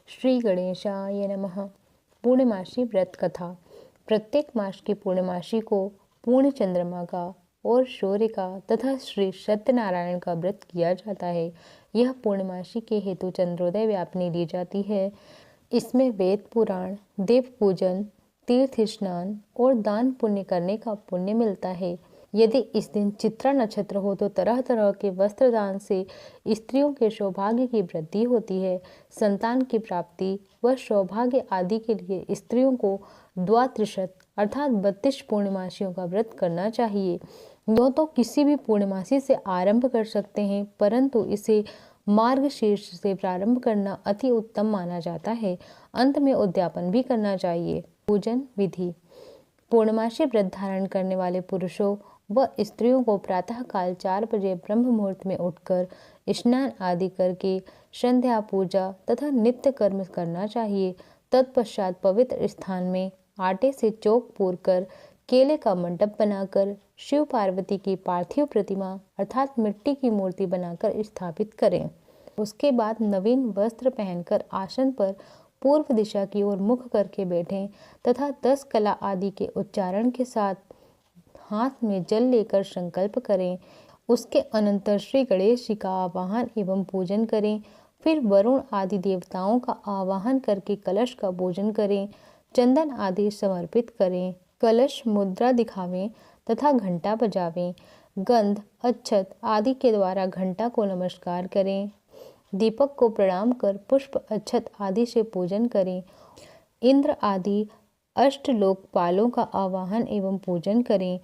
श्री गणेशाय नमः। पूर्णमासी व्रत कथा। प्रत्येक मास की पूर्णमासी को पूर्ण चंद्रमा का और सूर्य का तथा श्री सत्यनारायण का व्रत किया जाता है। यह पूर्णमासी के हेतु चंद्रोदय व्यापनी ली जाती है। इसमें वेद पुराण, देव पूजन, तीर्थ स्नान और दान पुण्य करने का पुण्य मिलता है। यदि इस दिन चित्रा नक्षत्र हो तो तरह तरह के वस्त्र दान से स्त्रियों के सौभाग्य की वृद्धि होती है। संतान की प्राप्ति व सौभाग्य आदि के लिए स्त्रियों को द्वात्रिशत अर्थात 32 पूर्णमासियों का व्रत करना चाहिए। यो तो किसी भी पूर्णमासी से आरंभ कर सकते हैं, परंतु इसे मार्गशीर्ष से प्रारंभ करना अति उत्तम माना जाता है। अंत में उद्यापन भी करना चाहिए। पूजन विधि। पूर्णमासी व्रत धारण करने वाले पुरुषों व स्त्रियों को प्रातः काल 4 बजे ब्रह्म मुहूर्त में उठकर स्नान आदि करके संध्या पूजा तथा नित्य कर्म करना चाहिए। तत्पश्चात पवित्र स्थान में आटे से चौक पूरकर केले का मंडप बनाकर शिव पार्वती की पार्थिव प्रतिमा अर्थात मिट्टी की मूर्ति बनाकर स्थापित करें। उसके बाद नवीन वस्त्र पहनकर आसन पर पूर्व दिशा की ओर मुख करके बैठें तथा 10 कला आदि के उच्चारण के साथ हाथ में जल लेकर संकल्प करें। उसके अनंतर श्री गणेश जी का आवाहन एवं पूजन करें। फिर वरुण आदि देवताओं का आवाहन करके कलश का पूजन करें। चंदन आदि समर्पित करें। कलश मुद्रा दिखावें तथा घंटा बजावें। गंध, अक्षत आदि के द्वारा घंटा को नमस्कार करें। दीपक को प्रणाम कर पुष्प अक्षत आदि से पूजन करें। इंद्र आदि अष्टलोकपालों का आवाहन एवं पूजन करें।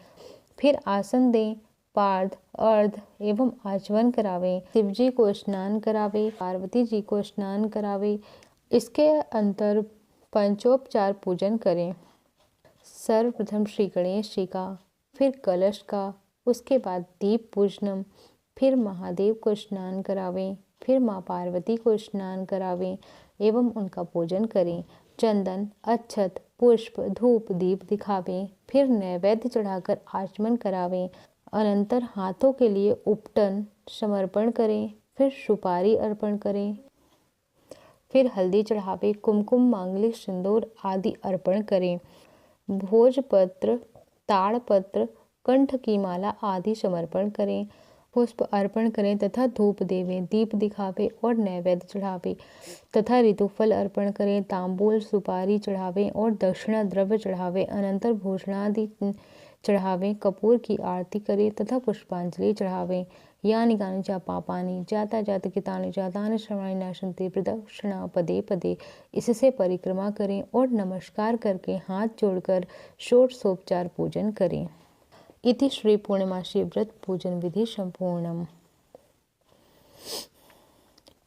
फिर आसन दें, पार्थ, अर्ध एवं आचमन करावें। शिव जी को स्नान करावें, पार्वती जी को स्नान करावें। इसके अंतर पंचोपचार पूजन करें। सर्वप्रथम श्री गणेश जी का, फिर कलश का, उसके बाद दीप पूजनम, फिर महादेव को स्नान करावें, फिर माँ पार्वती को स्नान करावें एवं उनका पूजन करें। चंदन, अक्षत, पुष्प, धूप, दीप दिखावें। फिर नैवेद्य चढ़ाकर आचमन करावें। अनंतर हाथों के लिए उपटन समर्पण करें। फिर सुपारी अर्पण करें। फिर हल्दी चढ़ावे, कुमकुम, मांगलिक, सिंदूर आदि अर्पण करें। भोजपत्र, ताड़पत्र, कंठ की माला आदि समर्पण करें। पुष्प अर्पण करें तथा धूप देवें, दीप दिखावे और नैवेद्य चढ़ावे तथा ऋतुफल अर्पण करें। तांबूल, सुपारी चढ़ावें और दक्षिणा द्रव्य चढ़ावें। अनंतर भूषणादि चढ़ावें, कपूर की आरती करें तथा पुष्पांजलि चढ़ावें। यानि कानि च पापानि जाता जात कृतानि जातानि सर्वाणि नाशन्ति प्रदक्षिणा पदे पदे। इससे परिक्रमा करें और नमस्कार करके हाथ जोड़कर षोडशोपचार पूजन करें। इति श्री पूर्णमासी व्रत पूजन विधि संपूर्णम।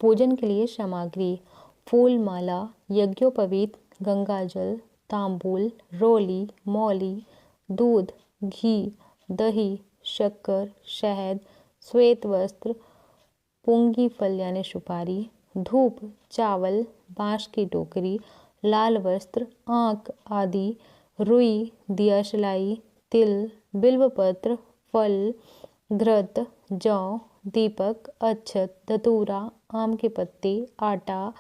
पूजन के लिए सामग्री: फूल माला, यज्ञोपवीत, गंगाजल, तांबूल, रोली, मौली, दूध, घी, दही, शक्कर, शहद, श्वेत वस्त्र, पुंगी फल यानी सुपारी, धूप, चावल, बांस की टोकरी, लाल वस्त्र, आंख आदि, रुई, दियाशलाई, तिल, बिल्वपत्र, फल, घृत, जौ, दीपक, अक्षत, धतूरा, आम के पत्ते, आटा,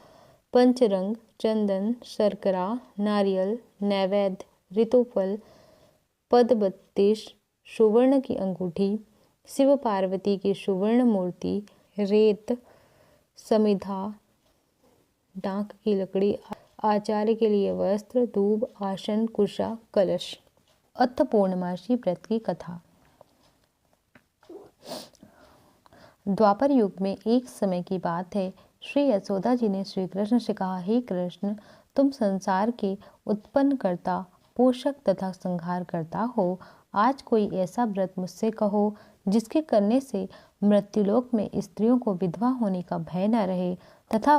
पंचरंग, चंदन, शर्करा, नारियल, नैवेद्य, ऋतुफल, पद 32, सुवर्ण की अंगूठी, शिव पार्वती की सुवर्ण मूर्ति, रेत, समिधा, डाक की लकड़ी, आचार्य के लिए वस्त्र, दूब, आसन, कुशा, कलश। अथ पूर्णमासी व्रत की कथा। द्वापर युग में एक समय की बात है। श्री यशोदा जी ने श्री कृष्ण से कहा, हे कृष्ण, तुम संसार के उत्पन्न करता, पोषक तथा संहार करता हो। आज कोई ऐसा व्रत मुझसे कहो जिसके करने से मृत्युलोक में स्त्रियों को विधवा होने का भय न रहे तथा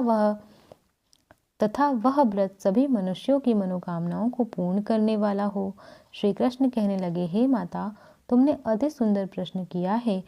वह व्रत सभी मनुष्यों की मनोकामनाओं को पूर्ण करने वाला हो। श्री कृष्ण कहने लगे, हे माता, तुमने अति सुंदर प्रश्न किया है।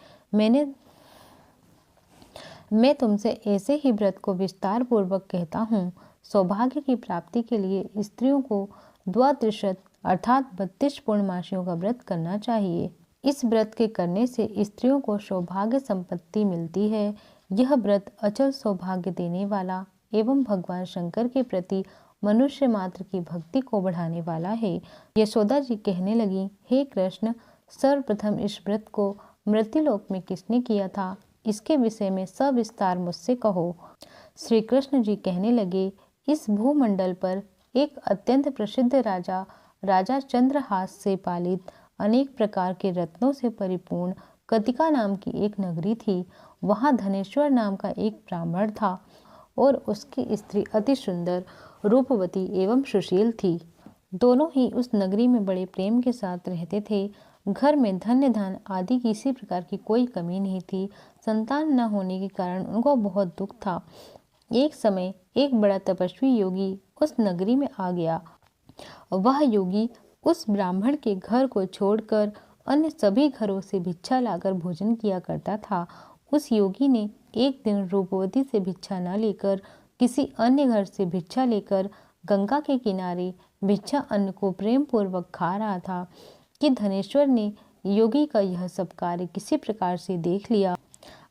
मैं तुमसे ऐसे ही व्रत को विस्तार पूर्वक कहता हूँ। सौभाग्य की प्राप्ति के लिए स्त्रियों को द्वात्रिशत अर्थात 32 पूर्णमासियों का व्रत करना चाहिए। इस व्रत के करने से स्त्रियों को सौभाग्य संपत्ति मिलती है। यह व्रत अचल सौभाग्य देने वाला एवं भगवान शंकर के प्रति मनुष्य मात्र की भक्ति को बढ़ाने वाला है। यशोदा जी कहने लगी, हे कृष्ण, सर्वप्रथम इस व्रत को मृत्युलोक में किसने किया था, इसके विषय में सविस्तार मुझसे कहो। श्री कृष्ण जी कहने लगे, इस भूमंडल पर एक अत्यंत प्रसिद्ध राजा चंद्रहास से पालित अनेक प्रकार के रत्नों से परिपूर्ण कतिका नाम की एक नगरी थी। वहां धनेश्वर नाम का एक ब्राह्मण था और उसकी स्त्री अति सुंदर, रूपवती एवं सुशील थी। दोनों ही उस नगरी में बड़े प्रेम के साथ रहते थे। घर में धन्य धन आदि किसी प्रकार की कोई कमी नहीं थी। संतान न होने के कारण उनको बहुत दुख था। एक समय एक बड़ा तपस्वी योगी उस नगरी में आ गया। वह योगी उस ब्राह्मण के घर को छोड़कर अन्य सभी घरों से भिक्षा लाकर भोजन किया करता था। उस योगी ने एक दिन रूपवती से भिक्षा न लेकर किसी अन्य घर से भिक्षा लेकर गंगा के किनारे भिक्षा अन्न को प्रेम पूर्वक खा रहा था कि धनेश्वर ने योगी का यह सब कार्य किसी प्रकार से देख लिया।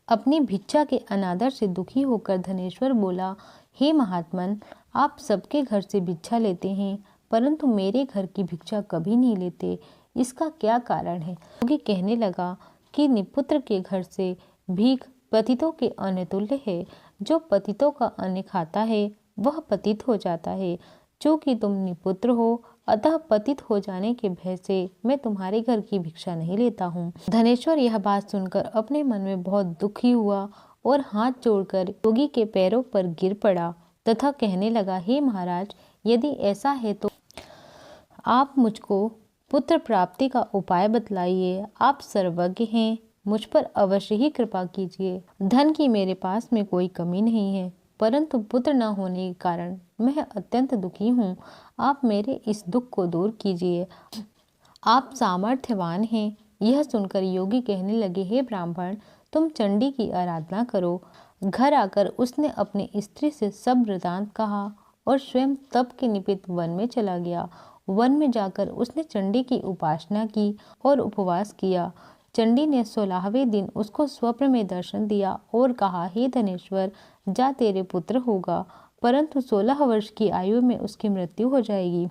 अपनी भिक्षा के अनादर से दुखी होकर धनेश्वर बोला, हे महात्मन, आप सबके घर से भिक्षा लेते हैं परंतु मेरे घर की भिक्षा कभी नहीं लेते, इसका क्या कारण है। योगी कहने लगा कि निपुत्र के घर से भीख पतितों के अन्न तुल्य है। जो पतितों का अन्न खाता है वह पतित हो जाता है। चूंकि तुम निपुत्र हो, अतः पतित हो जाने के भय से मैं तुम्हारे घर की भिक्षा नहीं लेता हूँ। धनेश्वर यह बात सुनकर अपने मन में बहुत दुखी हुआ और हाथ जोड़कर योगी के पैरों पर गिर पड़ा तथा कहने लगा, हे महाराज, यदि ऐसा है तो आप मुझको पुत्र प्राप्ति का उपाय बतलाइए। आप सर्वज्ञ हैं, मुझ पर अवश्य ही कृपा कीजिए। धन की मेरे पास में कोई कमी नहीं है, परंतु पुत्र न होने के कारण मैं अत्यंत दुखी हूँ। आप मेरे इस दुख को दूर कीजिए। आप सामर्थ्यवान हैं। यह सुनकर योगी कहने लगे, हे ब्राह्मण, तुम चंडी की आराधना करो। घर आकर उसने अपनी स्त्री से सब वृतांत कहा और स्वयं तप के निमित्त वन में चला गया। वन में जाकर उसने चंडी की उपासना की और उपवास किया। चंडी ने 16वें दिन उसको स्वप्न में दर्शन दिया और कहा, हे धनेश्वर, जा, तेरे पुत्र होगा, परंतु 16 वर्ष की आयु में उसकी मृत्यु हो जाएगी।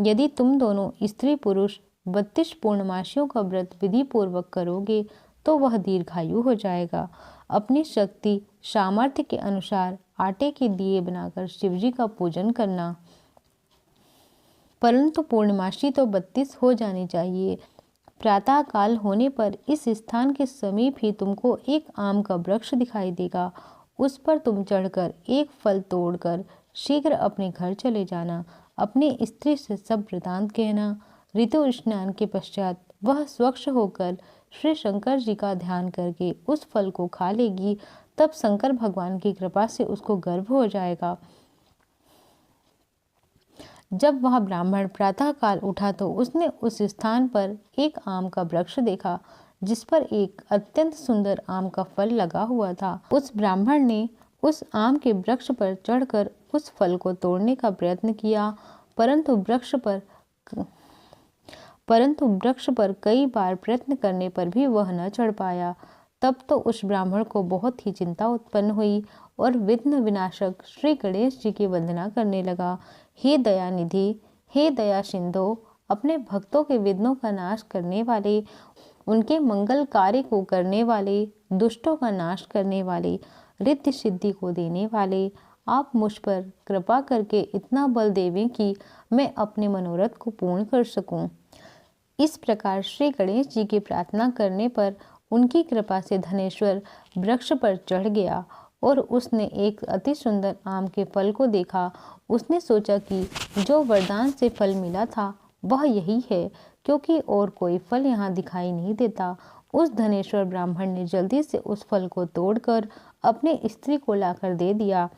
यदि तुम दोनों स्त्री पुरुष 32 पूर्णमासियों का व्रत विधि पूर्वक करोगे तो वह दीर्घायु हो जाएगा। अपनी शक्ति सामर्थ्य के अनुसार आटे के दिए बनाकर शिवजी का पूजन करना, परंतु पूर्णमासी तो 32 हो जानी चाहिए। प्रातः काल होने पर इस स्थान के समीप ही तुमको एक आम का वृक्ष दिखाई देगा। उस पर तुम चढ़कर एक फल तोड़कर शीघ्र अपने घर चले जाना। अपनी स्त्री से सब वृतांत कहना। ऋतु स्नान के पश्चात वह स्वच्छ होकर श्री शंकर जी का ध्यान करके उस फल को खा लेगी। तब शंकर भगवान की कृपा से उसको गर्भ हो जाएगा। जब वह ब्राह्मण प्रातः काल उठा तो उसने उस स्थान पर एक आम का वृक्ष देखा जिस पर एक अत्यंत सुंदर आम का फल लगा हुआ था। उस ब्राह्मण ने उस आम के वृक्ष पर चढ़कर उस फल को तोड़ने का प्रयत्न किया, परंतु वृक्ष पर कई बार प्रयत्न करने पर भी वह न चढ़ पाया। तब तो उस ब्राह्मण को बहुत ही चिंता उत्पन्न हुई और विघ्न विनाशक श्री गणेश जी की वंदना करने लगा। हे दयानिधि, हे दया सिंधु, अपने भक्तों के विघ्नों का नाश करने वाले, उनके मंगल कार्य को करने वाले, दुष्टों का नाश करने वाले, रिद्धि सिद्धि को देने वाले, आप मुझ पर कृपा करके इतना बल देवें कि मैं अपने मनोरथ को पूर्ण कर सकूं। इस प्रकार श्री गणेश जी की प्रार्थना करने पर उनकी कृपा से धनेश्वर वृक्ष पर चढ़ गया और उसने एक अति सुंदर आम के फल को देखा। उसने सोचा कि जो वरदान से फल मिला था वह यही है, क्योंकि और कोई फल यहाँ दिखाई नहीं देता। उस धनेश्वर ब्राह्मण ने जल्दी से उस फल को तोड़कर अपने स्त्री को लाकर दे दिया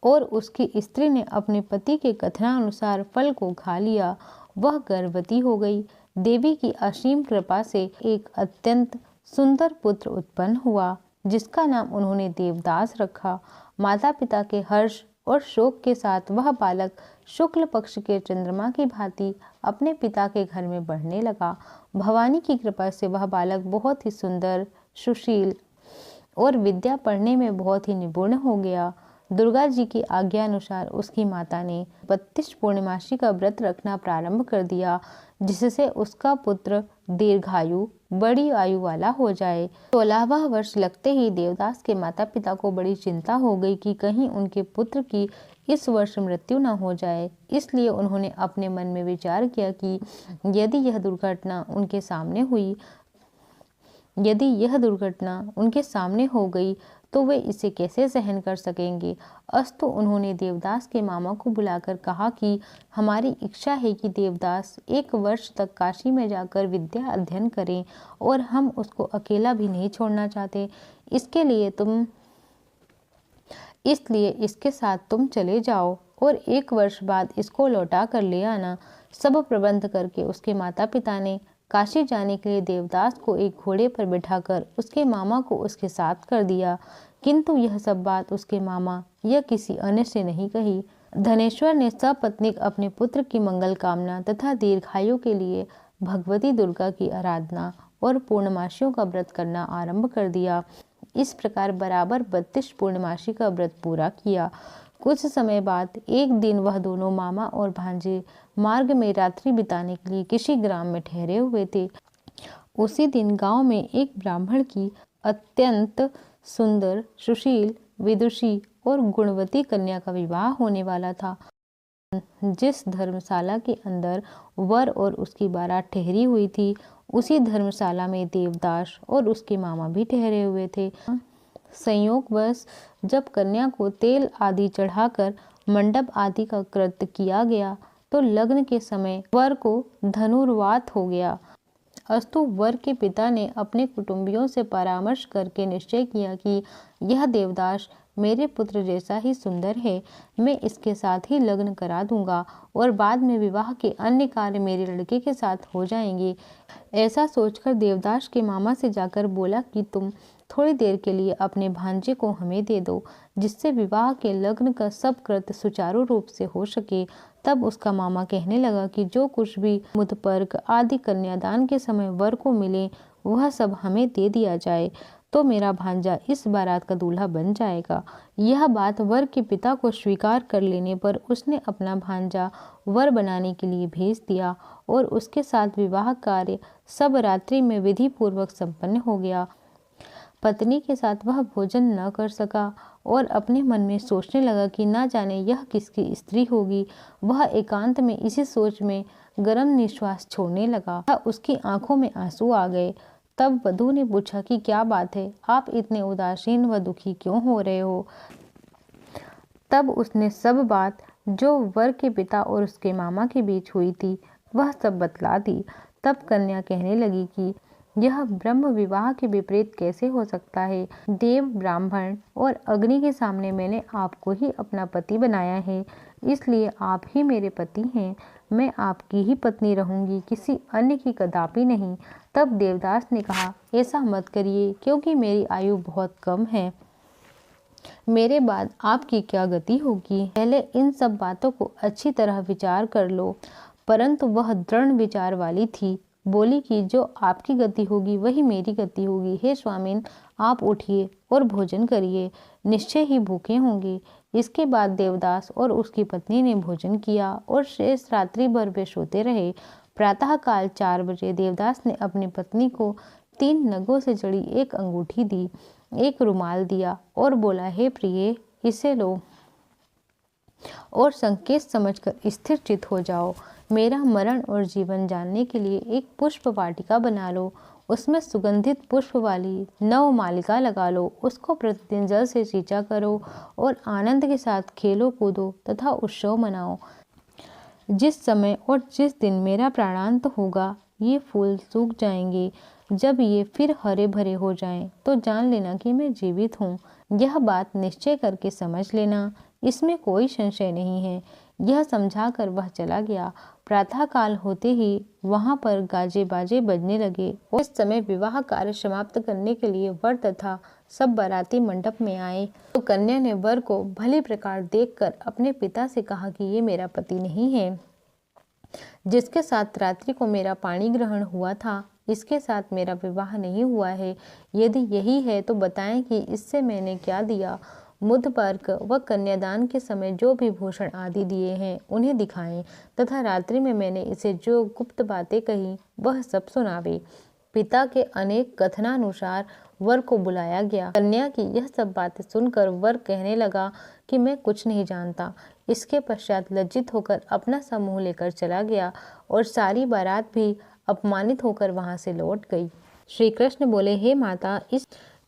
और उसकी स्त्री ने अपने पति के कथनानुसार फल को खा लिया। वह गर्भवती हो गई। देवी की असीम कृपा से एक अत्यंत सुंदर पुत्र उत्पन्न हुआ जिसका नाम उन्होंने देवदास रखा। माता पिता के हर्ष और शोक के साथ वह बालक शुक्ल पक्ष के चंद्रमा की भांति अपने पिता के घर में बढ़ने लगा। भवानी की कृपा से वह बालक बहुत ही सुंदर, सुशील और विद्या पढ़ने में बहुत ही निपुण हो गया। दुर्गा जी की आज्ञा अनुसार उसकी माता ने 32 पूर्णमासी का व्रत रखना प्रारंभ कर दिया, जिससे उसका पुत्र दीर्घायु बड़ी आयु वाला हो जाए। 16वां वर्ष लगते ही देवदास के माता पिता को बड़ी चिंता हो गई कि कहीं उनके पुत्र की इस वर्ष मृत्यु न हो जाए। इसलिए उन्होंने अपने मन में विचार किया कि यदि यह दुर्घटना उनके सामने हो गई तो वे इसे कैसे सहन कर सकेंगे। अस्तु उन्होंने देवदास के मामा को बुलाकर कहा कि हमारी इच्छा है कि देवदास 1 वर्ष तक काशी में जाकर विद्या अध्ययन करें और हम उसको अकेला भी नहीं छोड़ना चाहते। इसलिए इसके साथ तुम चले जाओ और 1 वर्ष बाद इसको लौटा कर ले आना। सब प्रबंध करके उसके माता पिता ने काशी जाने के लिए देवदास को एक घोड़े पर बिठाकर उसके मामा को उसके साथ कर दिया। किंतु यह सब बात उसके मामा या किसी अन्य से नहीं कही। धनेश्वर ने सपत्नीक अपने पुत्र की मंगल कामना तथा दीर्घायु के लिए भगवती दुर्गा की आराधना और पूर्णमासियों का व्रत करना आरंभ कर दिया। इस प्रकार बराबर 32 पूर्णमासी का व्रत पूरा किया। कुछ समय बाद एक दिन वह दोनों मामा और भांजे मार्ग में रात्रि बिताने के लिए किसी ग्राम में ठहरे हुए थे। उसी दिन गांव में एक ब्राह्मण की अत्यंत सुंदर, सुशील, विदुषी और गुणवती कन्या का विवाह होने वाला था। जिस धर्मशाला के अंदर वर और उसकी बारात ठहरी हुई थी, उसी धर्मशाला में देवदास और उसके मामा भी ठहरे हुए थे। संयोगवश जब कन्या को तेल आदि चढ़ाकर मंडप आदि का कृत्य किया गया तो लग्न के समय वर को धनुर्वात हो गया। अस्तु वर के पिता ने अपने कुटुंबियों से परामर्श करके निश्चय किया कि यह देवदास मेरे पुत्र जैसा ही सुंदर है, मैं इसके साथ ही लग्न करा दूंगा और बाद में विवाह के अन्य कार्य मेरे लड़के के साथ हो जाएंगे। ऐसा सोचकर देवदास के मामा से जाकर बोला कि तुम थोड़ी देर के लिए अपने भांजे को हमें दे दो, जिससे विवाह के लग्न का सब कृत्य सुचारू रूप से हो सके। तब उसका मामा कहने लगा कि जो कुछ भी मुतपर्क आदि कन्यादान के समय वर को मिले वह सब हमें दे दिया जाए, तो मेरा भांजा इस बारात का दूल्हा बन जाएगा। यह बात वर के पिता को स्वीकार कर लेने पर उसने अपना भांजा वर बनाने के लिए भेज दिया और उसके साथ विवाह कार्य सब रात्रि में विधि पूर्वक संपन्न हो गया। पत्नी के साथ वह भोजन न कर सका और अपने मन में सोचने लगा कि ना जाने यह किसकी स्त्री होगी। वह एकांत में इसी सोच में गर्म निश्वास छोड़ने लगा। उसकी आंखों में आंसू आ गए। तब वधू ने पूछा कि क्या बात है, आप इतने उदासीन व दुखी क्यों हो रहे हो। तब उसने सब बात जो वर के पिता और उसके मामा के बीच हुई थी वह सब बतला दी। तब कन्या कहने लगी कि यह ब्रह्म विवाह के विपरीत कैसे हो सकता है। देव, ब्राह्मण और अग्नि के सामने मैंने आपको ही अपना पति बनाया है, इसलिए आप ही मेरे पति हैं। मैं आपकी ही पत्नी रहूंगी, किसी अन्य की कदापि नहीं। तब देवदास ने कहा, ऐसा मत करिए, क्योंकि मेरी आयु बहुत कम है। मेरे बाद आपकी क्या गति होगी। पहले इन सब बातों को अच्छी तरह विचार कर लो। परंतु वह दृढ़ विचार वाली थी। बोली कि जो आपकी गति होगी वही मेरी गति होगी। हे स्वामिन, आप उठिए और भोजन करिए, निश्चय ही भूखे होंगे। इसके बाद देवदास और उसकी पत्नी ने भोजन किया और शेष रात्रि भर वे सोते रहे। प्रातःकाल 4 बजे देवदास ने अपनी पत्नी को 3 नगों से जड़ी एक अंगूठी दी, एक रुमाल दिया और बोला, हे प्रिय, इसे लो और संकेत समझकर स्थिर चित हो जाओ। मेरा मरण और जीवन जानने के लिए एक पुष्प वाटिका बना लो, उसमें सुगंधित पुष्प वाली 9 मालिका लगा लो, उसको प्रतिदिन जल से सींचा करो और आनंद के साथ खेलो कूदो तथा उत्सव मनाओ। जिस समय और जिस दिन मेरा प्राणांत होगा ये फूल सूख जाएंगे। जब ये फिर हरे भरे हो जाएं, तो जान लेना कि मैं जीवित हूँ। यह बात निश्चय करके समझ लेना, इसमें कोई संशय नहीं है। यह समझाकर वह चला गया। प्रातःकाल होते ही वहां पर गाजे बाजे बजने लगे और इस समय विवाह कार्य समाप्त करने के लिए वर तथा सब बाराती मंडप में आए। तो कन्या ने वर को भली प्रकार देखकर अपने पिता से कहा कि ये मेरा पति नहीं है, जिसके साथ रात्रि को मेरा पाणी ग्रहण हुआ था, इसके साथ मेरा विवाह नहीं हुआ है। यदि यही है तो बताएं कि इससे मैंने क्या दिया। मुद्दपर्क व कन्यादान के समय जो भी भूषण आदि दिए हैं उन्हें दिखाएं तथा रात्रि में मैंने इसे जो गुप्त बातें कही वह सब सुनावे। पिता के अनेक कथनानुसार वर को बुलाया गया। कन्या की यह सब बातें सुनकर वर कहने लगा कि मैं कुछ नहीं जानता। इसके पश्चात लज्जित होकर अपना सा मुंह लेकर चला गया और सारी बारात भी अपमानित होकर वहां से लौट गई। श्री कृष्ण बोले, हे माता,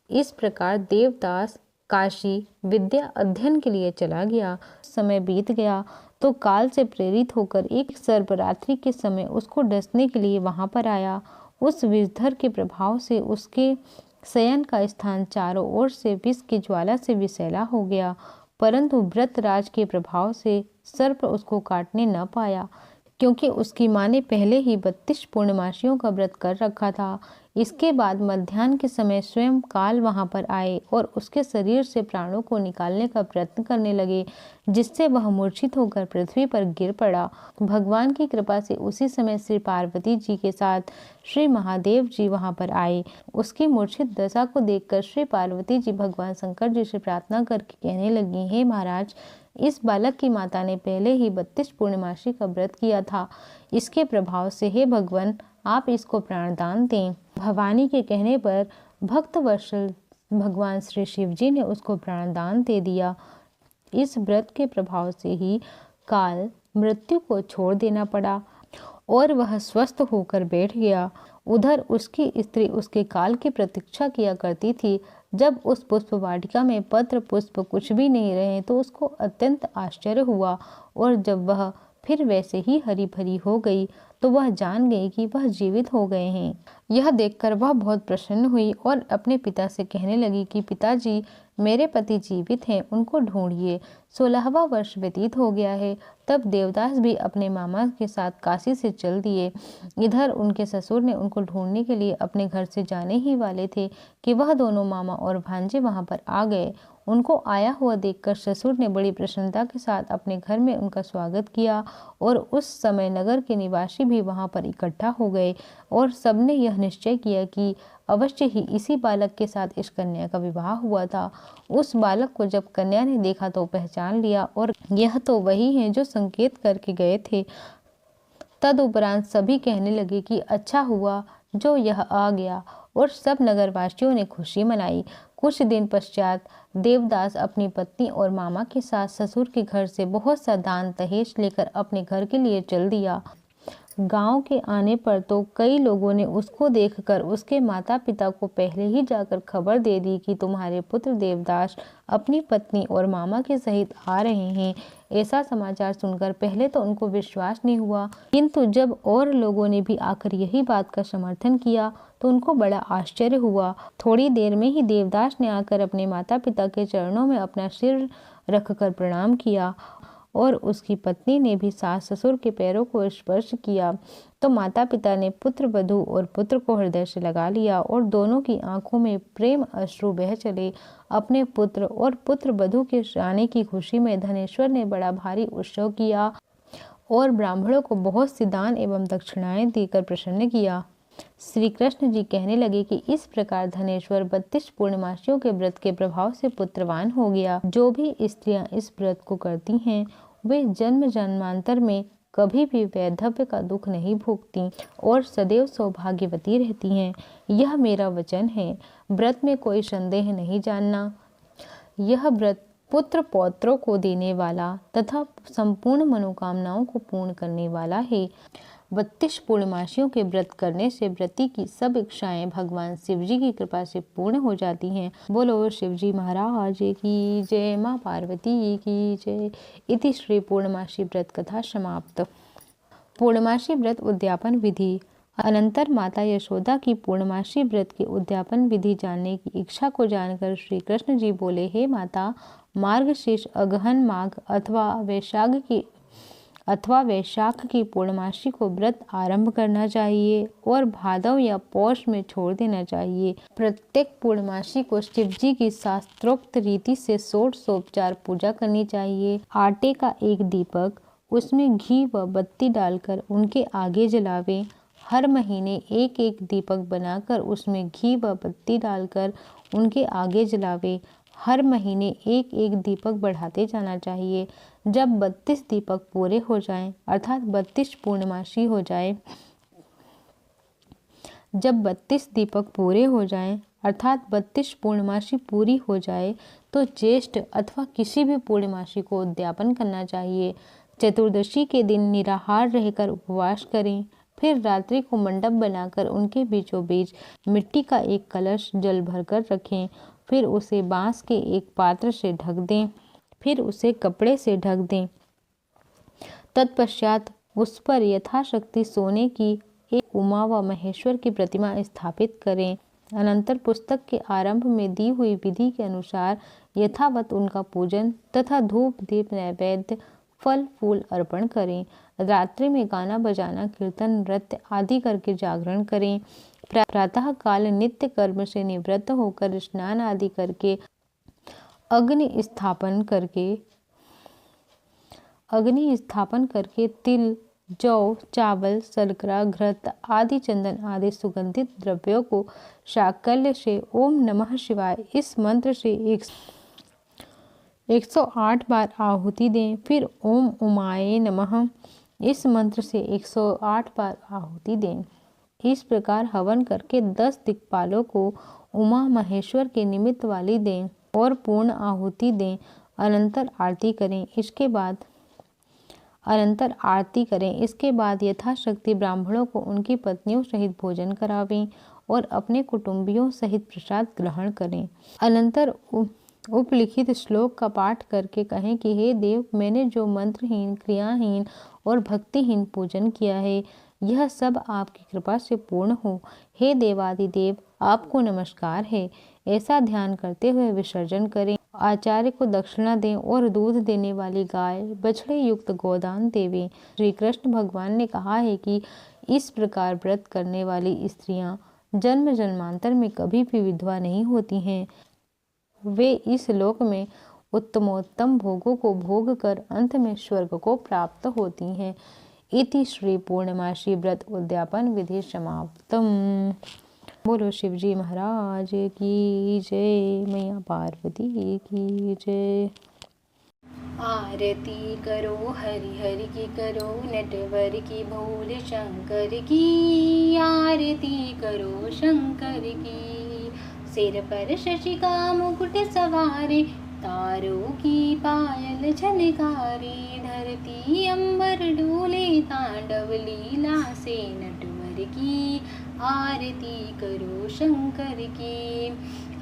इस प्रकार देवदास काशी विद्या अध्ययन के लिए चला गया। समय बीत गया तो काल से प्रेरित होकर एक सर्परात्रि के समय उसको डसने के लिए वहां पर आया। उस विषधर के प्रभाव से उसके शयन का स्थान चारों ओर से विष की ज्वाला से विषैला हो गया, परंतु व्रतराज के प्रभाव से सर्प उसको काटने न पाया, क्योंकि उसकी माँ ने पहले ही 32 पूर्णमासियों का व्रत कर रखा था। इसके बाद मध्याह्न के समय स्वयं काल वहां पर आए और उसके शरीर से प्राणों को निकालने का प्रयत्न करने लगे, जिससे वह मूर्छित होकर पृथ्वी पर गिर पड़ा। भगवान की कृपा से उसी समय श्री पार्वती जी के साथ श्री महादेव जी वहां पर आए। उसकी मूर्छित दशा को देखकर श्री पार्वती जी भगवान शंकर जी से प्रार्थना करके कहने लगी, हे महाराज, इस बालक की माता ने पहले ही 32 पूर्णमासी का व्रत किया था। इसके प्रभाव से हे भगवान, आप इसको प्राणदान दें। भवानी के कहने पर भक्त वत्सल भगवान श्री शिव जी ने उसको प्राणदान दे दिया। इस व्रत के प्रभाव से ही काल मृत्यु को छोड़ देना पड़ा और वह स्वस्थ होकर बैठ गया। उधर उसकी स्त्री उसके काल की प्रतीक्षा किया करती थी। जब उस पुष्प वाटिका में पत्र पुष्प कुछ भी नहीं रहे तो उसको अत्यंत आश्चर्य हुआ, और जब वह फिर वैसे ही हरी भरी हो गई तो वह जान गई कि वह जीवित हो गए हैं। यह देखकर वह बहुत प्रसन्न हुई और अपने पिता से कहने लगी कि पिताजी, मेरे पति जीवित हैं, उनको ढूंढिए। 16वां वर्ष व्यतीत हो गया है। तब देवदास भी अपने मामा के साथ काशी से चल दिए। इधर उनके ससुर ने उनको ढूंढने के लिए अपने घर से जाने ही वाले थे कि वह दोनों मामा और भांजे वहां पर आ गए। उनको आया हुआ देखकर ससुर ने बड़ी प्रसन्नता के साथ अपने घर में उनका स्वागत किया, और उस समय नगर के निवासी भी वहां पर इकट्ठा हो गए और सबने यह निश्चय किया कि अवश्य ही इसी बालक के साथ इस कन्या का विवाह हुआ था। उस बालक को जब कन्या ने देखा तो पहचान लिया और यह तो वही है जो संकेत करके गए थे। तदुपरांत सभी कहने लगे कि अच्छा हुआ जो यह आ गया, और सब नगरवासियों ने खुशी मनाई। कुछ दिन पश्चात देवदास अपनी पत्नी और मामा के साथ ससुर के घर से बहुत सा दान दहेज लेकर अपने घर के लिए चल दिया। गांव के आने पर तो कई लोगों ने उसको देखकर उसके माता पिता को पहले ही जाकर खबर दे दी कि तुम्हारे पुत्र देवदास अपनी पत्नी और मामा के सहित आ रहे हैं। ऐसा समाचार सुनकर पहले तो उनको विश्वास नहीं हुआ, किंतु जब और लोगों ने भी आकर यही बात का समर्थन किया तो उनको बड़ा आश्चर्य हुआ। थोड़ी देर में ही देवदास ने आकर अपने माता पिता के चरणों में अपना सिर रखकर प्रणाम किया, और उसकी पत्नी ने भी सास ससुर के पैरों को स्पर्श किया। तो माता पिता ने पुत्र वधू और पुत्र को हृदय से लगा लिया और दोनों की आंखों में प्रेम अश्रु बह चले। अपने पुत्र और पुत्र वधू के आने की खुशी में धनेश्वर ने बड़ा भारी उत्सव किया और ब्राह्मणों को बहुत सी दान एवं दक्षिणाएं देकर प्रसन्न किया। श्री कृष्ण जी कहने लगे कि इस प्रकार धनेश्वर 32 पूर्णमासियों के व्रत के प्रभाव से पुत्रवान हो गया। जो भी स्त्रियां इस व्रत को करती हैं वे जन्म जन्मांतर में कभी भी वैधव्य का दुख नहीं भोगती और सदैव सौभाग्यवती रहती हैं। यह मेरा वचन है। व्रत में कोई संदेह नहीं जानना। यह व्रत पुत्र पौत्रों को देने वाला तथा संपूर्ण मनोकामनाओं को पूर्ण करने वाला है। 32 पूर्णमासियों के व्रत करने से व्रती की सब इच्छाएं भगवान शिव जी की कृपा से पूर्ण हो जाती हैं। बोलो शिव जी महाराज की जय, माँ पार्वती की जय। इति श्री पूर्णमासी व्रत कथा समाप्त। पूर्णमासी व्रत उद्यापन विधि। अनंतर माता यशोदा की पूर्णमासी व्रत के उद्यापन विधि जानने की इच्छा को जानकर श्री कृष्ण जी बोले, हे माता, मार्गशीर्ष अगहन माघ अथवा वैशाख की पूर्णमासी को व्रत आरंभ करना चाहिए और भादव या पौष में छोड़ देना चाहिए। प्रत्येक पूर्णमासी को शिव जी की शास्त्रोक्त रीति से षोडशोपचार पूजा करनी चाहिए। आटे का एक दीपक, उसमें घी व बत्ती डालकर उनके आगे जलावे। हर महीने एक एक दीपक बनाकर उसमें घी व बत्ती डालकर उनके आगे जलावे। हर महीने एक एक दीपक बढ़ाते जाना चाहिए। जब 32 दीपक पूरे हो जाएं, अर्थात 32 पूर्णमासी हो जाए, जब 32 दीपक पूरे हो जाएं, अर्थात 32 पूर्णमासी पूरी हो जाए, तो ज्येष्ठ अथवा किसी भी पूर्णमासी को उद्यापन करना चाहिए। चतुर्दशी के दिन निराहार रहकर उपवास करें। फिर रात्रि को मंडप बनाकर उनके बीचों बीच मिट्टी का एक कलश जल भरकर रखें। फिर उसे बांस के एक पात्र से ढक दें। फिर उसे कपड़े से ढक दें। तत्पश्चात उस पर यथाशक्ति सोने की एक उमा व महेश्वर की प्रतिमा स्थापित करें। अनंतर पुस्तक के आरंभ में दी हुई विधि के अनुसार यथावत उनका पूजन तथा धूप दीप नैवेद्य फल फूल अर्पण करें। रात्रि में गाना बजाना कीर्तन नृत्य आदि करके जागरण करें। प्रातः काल नित्य कर्म से निवृत्त होकर स्नान आदि करके अग्नि स्थापन करके तिल जौ चावल शर्करा घृत आदि चंदन आदि सुगंधित द्रव्यों को शाकल्य से ओम नमः शिवाय इस मंत्र से 108 बार आहुति दें। फिर ओम उमाये नमः इस मंत्र से 108 बार आहुति दें। इस प्रकार हवन करके 10 दिक्पालों को उमा महेश्वर के निमित्त वाली दें और पूर्ण आहुति दें। अनंतर आरती करें। इसके बाद यथाशक्ति ब्राह्मणों को उनकी पत्नियों सहित भोजन करावें और अपने कुटुंबियों सहित प्रसाद ग्रहण करें। अनंतर उपलिखित श्लोक का पाठ करके कहें कि हे देव, मैंने जो मंत्रहीन क्रियाहीन और भक्तिहीन पूजन किया है, यह सब आपकी कृपा से पूर्ण हो। हे देवादिदेव, आपको नमस्कार है। ऐसा ध्यान करते हुए विसर्जन करें। आचार्य को दक्षिणा दें और दूध देने वाली गाय बछड़े युक्त गोदान देवें। श्री कृष्ण भगवान ने कहा है कि इस प्रकार व्रत करने वाली स्त्रियां जन्म जन्मांतर में कभी भी विधवा नहीं होती हैं। वे इस लोक में उत्तमोत्तम भोगों को भोग कर अंत में स्वर्ग को प्राप्त होती हैं। इति श्री पूर्णमासी व्रत उद्यापन विधि समाप्तम। बोलो शिवजी महाराज की जय, मैया पार्वती की जय। आरती करो हरि हरि की करो, नटवर की भोले शंकर की। आरती करो शंकर की। सिर पर शशि का मुकुट सवारे, तारों की पायल झनकारे। धरती अंबर डोले, तांडव लीला से नटवर की। आरती करो शंकर की।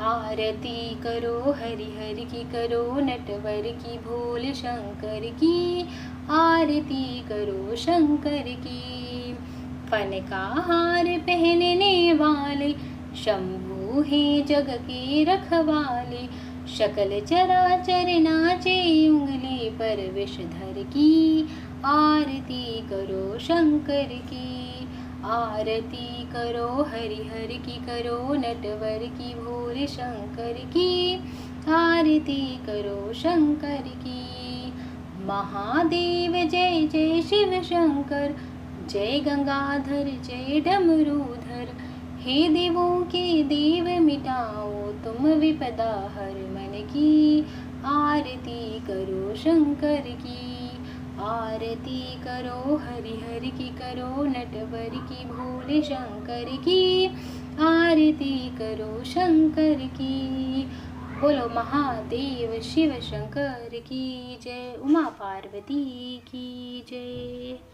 आरती करो हरि हरि की करो, नटवर की भोले शंकर की। आरती करो शंकर की। फन का हार पहनने वाले, शंभु हैं जग के रखवाले। शकल चराचर नाचे, उंगली पर विषधर की। आरती करो शंकर की। आरती करो हरि हरि की करो, नटवर की भोले शंकर की। आरती करो शंकर की। महादेव जय जय शिव शंकर, जय गंगाधर जय डमरूधर। हे देवों के देव मिटाओ तुम विपदा हर मन की। आरती करो शंकर की। आरती करो हरि हरि की करो, नटवर की भोले शंकर की। आरती करो शंकर की। बोलो महादेव शिव शंकर की जय, उमा पार्वती की जय।